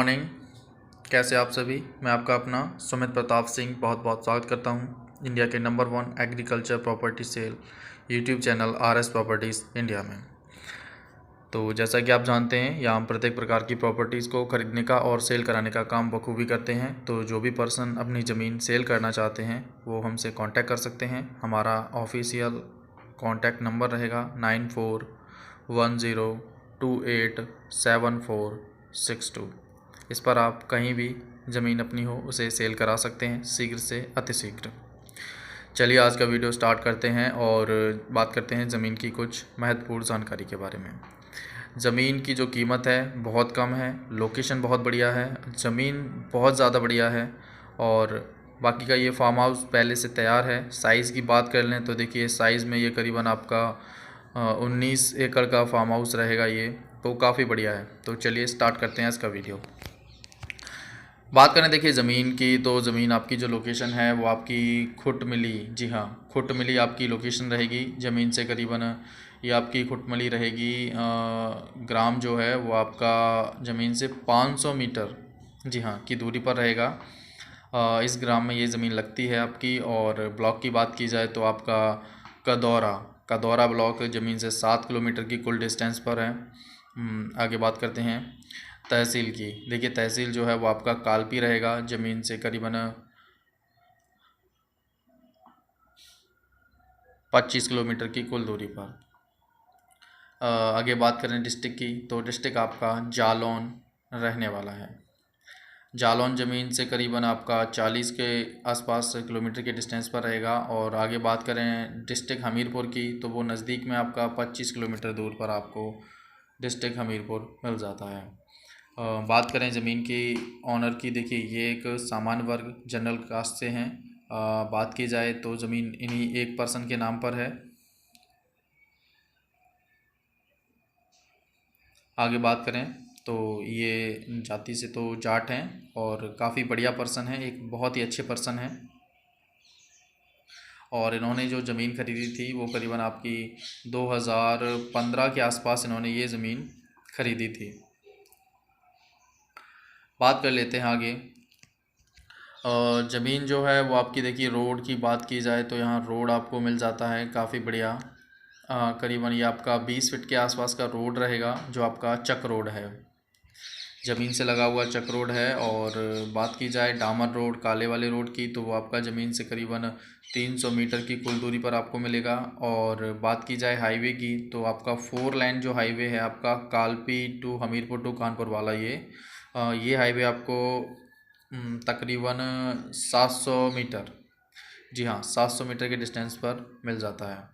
Morning. कैसे आप सभी। मैं आपका अपना सुमित प्रताप सिंह बहुत बहुत स्वागत करता हूं इंडिया के number 1 agriculture property sale YouTube channel RS properties India में। तो जैसा कि आप जानते हैं, यहाँ हम प्रत्येक प्रकार की प्रॉपर्टीज़ को ख़रीदने का और सेल कराने का काम बखूबी करते हैं। तो जो भी पर्सन अपनी ज़मीन सेल करना चाहते हैं वो हमसे कांटेक्ट कर सकते हैं। हमारा ऑफिशियल कांटेक्ट नंबर रहेगा 9410287462। इस पर आप कहीं भी ज़मीन अपनी हो उसे सेल करा सकते हैं, शीघ्र से अतिशीघ्र। चलिए आज का वीडियो स्टार्ट करते हैं और बात करते हैं ज़मीन की कुछ महत्वपूर्ण जानकारी के बारे में। ज़मीन की जो कीमत है बहुत कम है, लोकेशन बहुत बढ़िया है, ज़मीन बहुत ज़्यादा बढ़िया है और बाकी का ये फार्म हाउस पहले से तैयार है। साइज़ की बात कर लें तो देखिए साइज़ में ये करीबन आपका 19 एकड़ का फार्म हाउस रहेगा ये, तो काफ़ी बढ़िया है। तो चलिए स्टार्ट करते हैं इसका वीडियो। बात करें देखिए ज़मीन की, तो ज़मीन आपकी जो लोकेशन है वो आपकी खुटमिली, जी हाँ खुटमिली आपकी लोकेशन रहेगी। ज़मीन से करीबन ये आपकी खुटमिली रहेगी। ग्राम जो है वो आपका ज़मीन से 500 मीटर, जी हाँ, की दूरी पर रहेगा। इस ग्राम में ये ज़मीन लगती है आपकी। और ब्लॉक की बात की जाए तो आपका कदौरा ब्लॉक ज़मीन से 7 किलोमीटर की कुल डिस्टेंस पर है। आगे बात करते हैं तहसील की। देखिए तहसील जो है वो आपका कालपी रहेगा, ज़मीन से करीबन 25 किलोमीटर की कुल दूरी पर। आगे बात करें डिस्ट्रिक्ट की, तो डिस्ट्रिक्ट आपका जालौन रहने वाला है। जालौन ज़मीन से करीबन आपका 40 के आसपास किलोमीटर के डिस्टेंस पर रहेगा। और आगे बात करें डिस्ट्रिक्ट हमीरपुर की, तो वो नज़दीक में आपका 25 किलोमीटर दूर पर आपको डिस्ट्रिक्ट हमीरपुर मिल जाता है। बात करें ज़मीन की ऑनर की, देखिए ये एक सामान्य वर्ग जनरल कास्ट से हैं। बात की जाए तो ज़मीन इन्हीं एक पर्सन के नाम पर है। आगे बात करें तो ये जाति से तो जाट हैं और काफ़ी बढ़िया पर्सन है, एक बहुत ही अच्छे पर्सन हैं। और इन्होंने जो ज़मीन खरीदी थी वो करीबन आपकी 2015 के आसपास इन्होंने ये ज़मीन खरीदी थी। बात कर लेते हैं आगे। ज़मीन जो है वो आपकी, देखिए रोड की बात की जाए तो यहाँ रोड आपको मिल जाता है काफ़ी बढ़िया। करीबन ये आपका 20 फीट के आसपास का रोड रहेगा जो आपका चक रोड है, ज़मीन से लगा हुआ चक रोड है। और बात की जाए डामर रोड, काले वाले रोड की, तो वो आपका ज़मीन से करीबन 300 मीटर की कुल दूरी पर आपको मिलेगा। और बात की जाए हाईवे की, तो आपका 4 लाइन जो हाईवे है आपका कालपी टू हमीरपुर टू कानपुर वाला, ये हाईवे आपको तकरीबन 700 मीटर, जी हाँ 700 मीटर के डिस्टेंस पर मिल जाता है।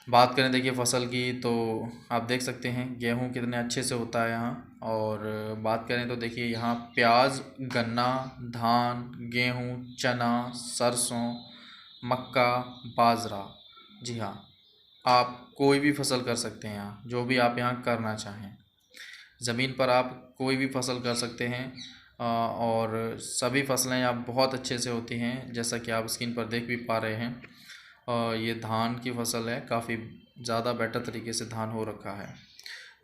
बात करें देखिए फसल की, तो आप देख सकते हैं गेहूं कितने अच्छे से होता है यहाँ। और बात करें तो देखिए यहाँ प्याज, गन्ना, धान, गेहूं, चना, सरसों, मक्का, बाजरा, जी हाँ आप कोई भी फसल कर सकते हैं यहाँ, जो भी आप यहाँ करना चाहें। ज़मीन पर आप कोई भी फसल कर सकते हैं। और सभी फसलें यहाँ बहुत अच्छे से होती हैं, जैसा कि आप स्क्रीन पर देख भी पा रहे हैं। ये धान की फसल है, काफ़ी ज़्यादा बेटर तरीके से धान हो रखा है।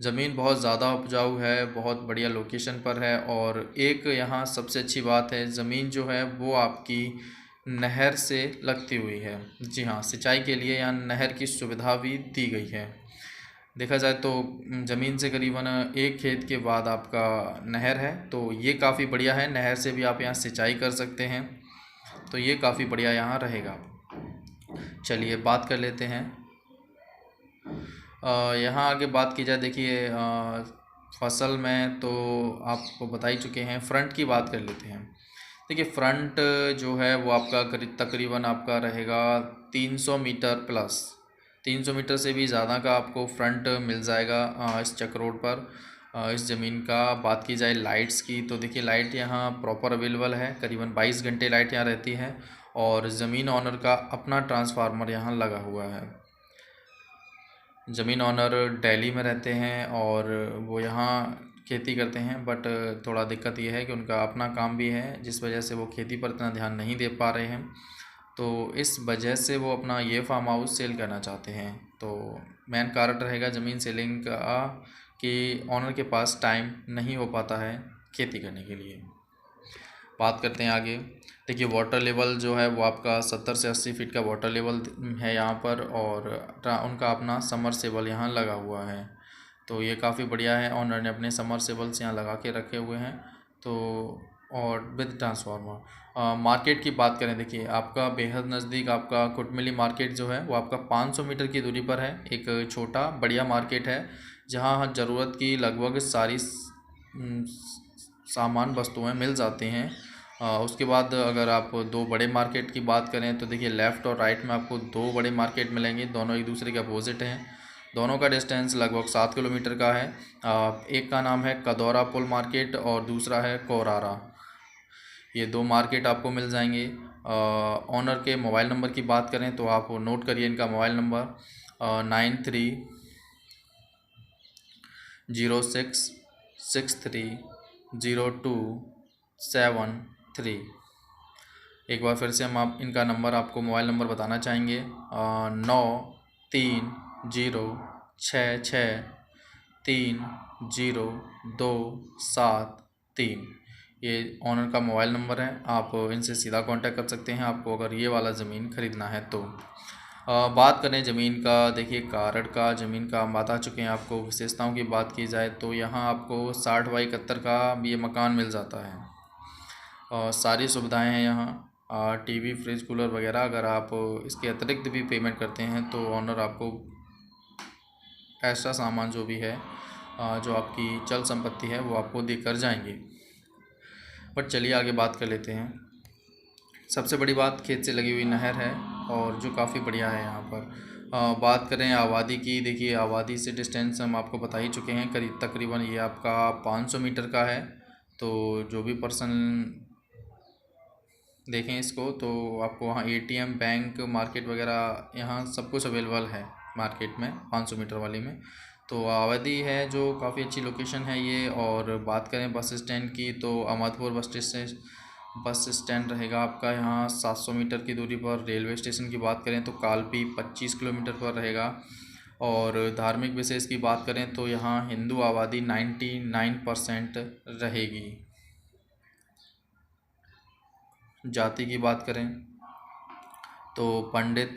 ज़मीन बहुत ज़्यादा उपजाऊ है, बहुत बढ़िया लोकेशन पर है। और एक यहाँ सबसे अच्छी बात है, ज़मीन जो है वो आपकी नहर से लगती हुई है। जी हाँ, सिंचाई के लिए यहाँ नहर की सुविधा भी दी गई है। देखा जाए तो ज़मीन से करीबन एक खेत के बाद आपका नहर है, तो ये काफ़ी बढ़िया है। नहर से भी आप यहाँ सिंचाई कर सकते हैं, तो ये काफ़ी बढ़िया यहाँ रहेगा। चलिए बात कर लेते हैं यहाँ आगे बात की जाए। देखिए फसल में तो आपको बता ही चुके हैं। फ्रंट की बात कर लेते हैं। देखिए फ्रंट जो है वो आपका तकरीबन आपका रहेगा 300 मीटर प्लस, 300 मीटर से भी ज़्यादा का आपको फ्रंट मिल जाएगा इस चक रोड पर। इस ज़मीन का बात की जाए लाइट्स की, तो देखिए लाइट यहाँ प्रॉपर अवेलेबल है, करीबन 22 घंटे लाइट यहाँ रहती है। और ज़मीन ऑनर का अपना ट्रांसफार्मर यहाँ लगा हुआ है। ज़मीन ऑनर दिल्ली में रहते हैं और वो यहाँ खेती करते हैं, बट थोड़ा दिक्कत ये है कि उनका अपना काम भी है, जिस वजह से वो खेती पर इतना ध्यान नहीं दे पा रहे हैं। तो इस वजह से वो अपना ये फार्म हाउस सेल करना चाहते हैं। तो मेन कारण रहेगा ज़मीन सेलिंग का कि ऑनर के पास टाइम नहीं हो पाता है खेती करने के लिए। बात करते हैं आगे। देखिए वाटर लेवल जो है वो आपका 70 से 80 फीट का वाटर लेवल है यहाँ पर, और उनका अपना समरसेबल यहाँ लगा हुआ है। तो ये काफ़ी बढ़िया है, ऑनर ने अपने समरसेबल्स यहाँ लगा के रखे हुए हैं। तो और विद ट्रांसफार्मर। मार्केट की बात करें, देखिए आपका बेहद नज़दीक आपका कुटमिली मार्केट जो है वो आपका 500 मीटर की दूरी पर है। एक छोटा बढ़िया मार्केट है जहाँ ज़रूरत की लगभग सारी सामान वस्तुएं मिल जाती हैं। उसके बाद अगर आप दो बड़े मार्केट की बात करें तो देखिए लेफ़्ट और राइट में आपको दो बड़े मार्केट मिलेंगे, दोनों एक दूसरे के अपोजिट हैं। दोनों का डिस्टेंस लगभग 7 किलोमीटर का है। एक का नाम है कदौरा पुल मार्केट और दूसरा है कोरारा। ये दो मार्केट आपको मिल जाएंगे। ऑनर के मोबाइल नंबर की बात करें तो आप नोट करिए इनका मोबाइल नंबर 9306630273। एक बार फिर से हम आप इनका नंबर आपको मोबाइल नंबर बताना चाहेंगे 9306630273। ये ऑनर का मोबाइल नंबर है, आप इनसे सीधा कांटेक्ट कर सकते हैं आपको अगर ये वाला ज़मीन ख़रीदना है तो। बात करें ज़मीन का, देखिए कारड़ का ज़मीन का हम बता चुके हैं आपको। विशेषताओं की बात की जाए तो यहाँ आपको 60 बाई 71 का ये मकान मिल जाता है और सारी सुविधाएं हैं यहाँ। टीवी, फ्रिज, कूलर वगैरह। अगर आप इसके अतिरिक्त भी पेमेंट करते हैं तो ऑनर आपको ऐसा सामान जो भी है जो आपकी चल संपत्ति है वो आपको देकर जाएंगे। बट चलिए आगे बात कर लेते हैं। सबसे बड़ी बात खेत से लगी हुई नहर है और जो काफ़ी बढ़िया है यहाँ पर। बात करें आबादी की, देखिए आबादी से डिस्टेंस हम आपको बता ही चुके हैं, करीब तकरीबन ये आपका 500 मीटर का है। तो जो भी पर्सन देखें इसको तो आपको वहाँ एटीएम, बैंक, मार्केट वगैरह यहाँ सब कुछ अवेलेबल है मार्केट में 500 मीटर वाली में। तो आबादी है जो काफ़ी अच्छी लोकेशन है ये। और बात करें बस स्टैंड की तो अहमदपुर बस स्टैंड रहेगा आपका यहाँ 700 मीटर की दूरी पर। रेलवे स्टेशन की बात करें तो कालपी 25 किलोमीटर पर रहेगा। और धार्मिक विशेष की बात करें तो यहाँ हिंदू आबादी 99% रहेगी। जाति की बात करें तो पंडित,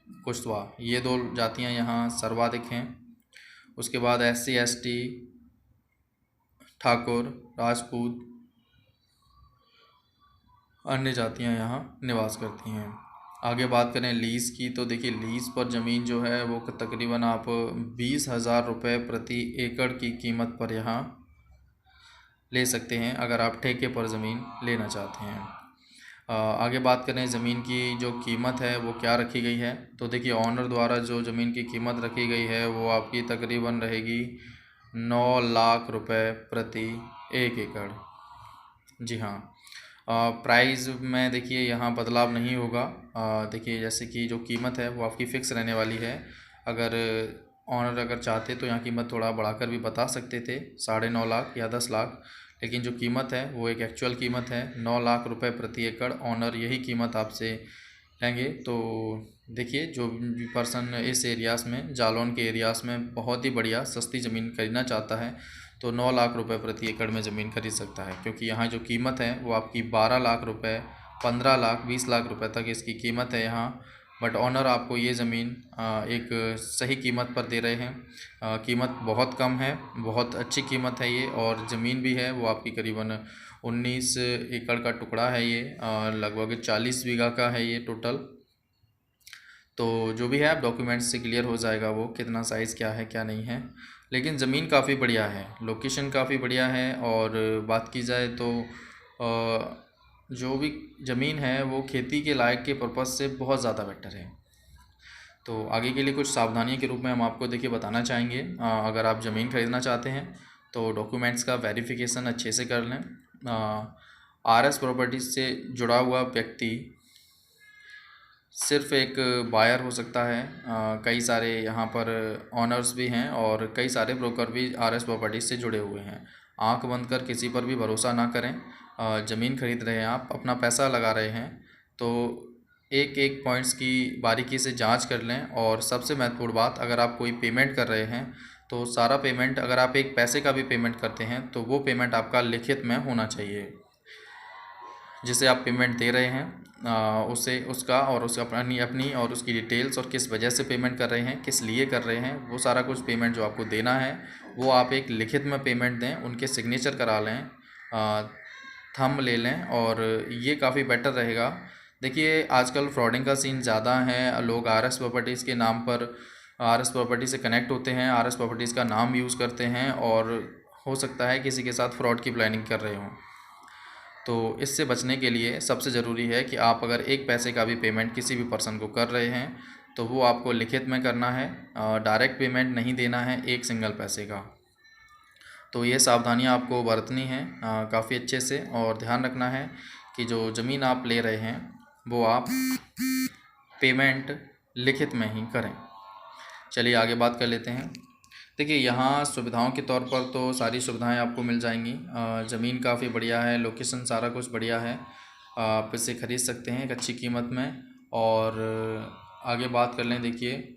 कुशवाहा, ये दो जातियाँ यहाँ सर्वाधिक हैं। उसके बाद SC ST, ठाकुर, राजपूत, अन्य जातियाँ यहाँ निवास करती हैं। आगे बात करें लीज़ की तो देखिए लीज़ पर ज़मीन जो है वो तकरीबन आप 20,000 रुपये प्रति एकड़ की कीमत पर यहाँ ले सकते हैं अगर आप ठेके पर ज़मीन लेना चाहते हैं। आगे बात करें ज़मीन की जो कीमत है वो क्या रखी गई है तो देखिए ऑनर द्वारा जो ज़मीन की कीमत रखी गई है वो आपकी तकरीबन रहेगी 9 लाख रुपए प्रति 1 एकड़। जी हाँ। प्राइस में देखिए यहाँ बदलाव नहीं होगा। देखिए जैसे कि जो कीमत है वो आपकी फ़िक्स रहने वाली है। अगर ऑनर अगर चाहते तो यहाँ कीमत थोड़ा बढ़ाकर भी बता सकते थे, 9.5 लाख या 10 लाख, लेकिन जो कीमत है वो एक एक्चुअल कीमत है 9 लाख रुपए प्रति एकड़। ऑनर यही कीमत आपसे लेंगे। तो देखिए जो भी पर्सन इस एरियाज़ में, जालौन के एरियाज़ में बहुत ही बढ़िया सस्ती ज़मीन खरीदना चाहता है तो 9 लाख रुपए प्रति एकड़ में ज़मीन खरीद सकता है, क्योंकि यहाँ जो कीमत है वो आपकी 12 लाख रुपए, 15 लाख, 20 लाख रुपए तक इसकी कीमत है यहाँ। बट ऑनर आपको ये ज़मीन एक सही कीमत पर दे रहे हैं। कीमत बहुत कम है, बहुत अच्छी कीमत है ये। और ज़मीन भी है वो आपकी करीबन 19 एकड़ का टुकड़ा है ये, लगभग 40 बीघा का है ये टोटल। तो जो भी है आप डॉक्यूमेंट्स से क्लियर हो जाएगा वो कितना साइज़ क्या है क्या नहीं है। लेकिन ज़मीन काफ़ी बढ़िया है, लोकेशन काफ़ी बढ़िया है। और बात की जाए तो जो भी ज़मीन है वो खेती के लायक के पर्पज़ से बहुत ज़्यादा बेटर है। तो आगे के लिए कुछ सावधानियों के रूप में हम आपको देखिए बताना चाहेंगे। अगर आप ज़मीन खरीदना चाहते हैं तो डॉक्यूमेंट्स का वेरिफिकेशन अच्छे से कर लें। RS प्रॉपर्टीज़ से जुड़ा हुआ व्यक्ति सिर्फ एक बायर हो सकता है। कई सारे यहाँ पर ऑनर्स भी हैं और कई सारे ब्रोकर भी RS प्रॉपर्टीज़ से जुड़े हुए हैं। आंख बंद कर किसी पर भी भरोसा ना करें। ज़मीन खरीद रहे हैं आप, अपना पैसा लगा रहे हैं तो एक एक पॉइंट्स की बारीकी से जांच कर लें। और सबसे महत्वपूर्ण बात, अगर आप कोई पेमेंट कर रहे हैं तो सारा पेमेंट, अगर आप एक पैसे का भी पेमेंट करते हैं तो वो पेमेंट आपका लिखित में होना चाहिए। जिसे आप पेमेंट दे रहे हैं उसे, उसका और उसका अपनी अपनी और उसकी डिटेल्स और किस वजह से पेमेंट कर रहे हैं, किस लिए कर रहे हैं, वो सारा कुछ पेमेंट जो आपको देना है वो आप एक लिखित में पेमेंट दें, उनके सिग्नेचर करा लें, थंब ले लें, और ये काफ़ी बेटर रहेगा। देखिए आजकल फ्रॉडिंग का सीन ज़्यादा है, लोग आरएस प्रॉपर्टीज़ के नाम पर आरएस प्रॉपर्टी से कनेक्ट होते हैं, आरएस प्रॉपर्टीज़ का नाम यूज़ करते हैं और हो सकता है किसी के साथ फ्रॉड की प्लानिंग कर रहे हों। तो इससे बचने के लिए सबसे ज़रूरी है कि आप अगर एक पैसे का भी पेमेंट किसी भी पर्सन को कर रहे हैं तो वो आपको लिखित में करना है, डायरेक्ट पेमेंट नहीं देना है एक सिंगल पैसे का। तो ये सावधानियां आपको बरतनी हैं काफ़ी अच्छे से, और ध्यान रखना है कि जो ज़मीन आप ले रहे हैं वो आप पेमेंट लिखित में ही करें। चलिए आगे बात कर लेते हैं। देखिए यहाँ सुविधाओं के तौर पर तो सारी सुविधाएं आपको मिल जाएंगी। ज़मीन काफ़ी बढ़िया है, लोकेशन सारा कुछ बढ़िया है, आप इसे ख़रीद सकते हैं एक अच्छी कीमत में। और आगे बात कर लें, देखिए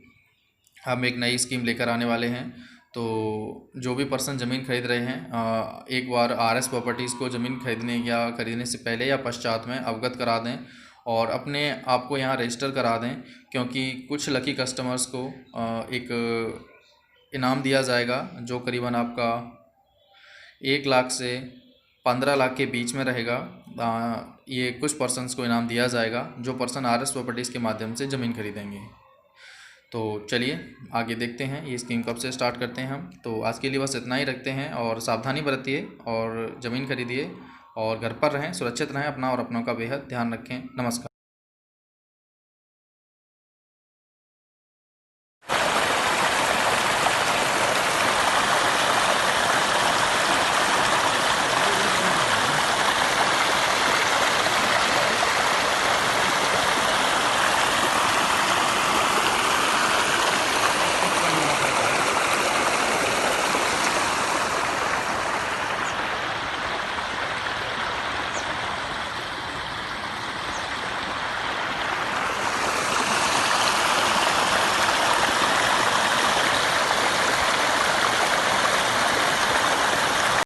हम एक नई स्कीम लेकर आने वाले हैं। तो जो भी पर्सन ज़मीन खरीद रहे हैं एक बार आरएस प्रॉपर्टीज़ को ज़मीन खरीदने से पहले या पश्चात में अवगत करा दें और अपने आप को यहाँ रजिस्टर करा दें, क्योंकि कुछ लकी कस्टमर्स को एक इनाम दिया जाएगा जो करीबन आपका 1 लाख से 15 लाख के बीच में रहेगा। ये कुछ पर्सन्स को इनाम दिया जाएगा जो पर्सन आरएस प्रॉपर्टीज़ के माध्यम से ज़मीन खरीदेंगे। तो चलिए आगे देखते हैं ये स्कीम कब से स्टार्ट करते हैं हम। तो आज के लिए बस इतना ही रखते हैं, और सावधानी बरतिए और ज़मीन खरीदिए और घर पर रहें, सुरक्षित रहें, अपना और अपनों का बेहद ध्यान रखें। नमस्कार।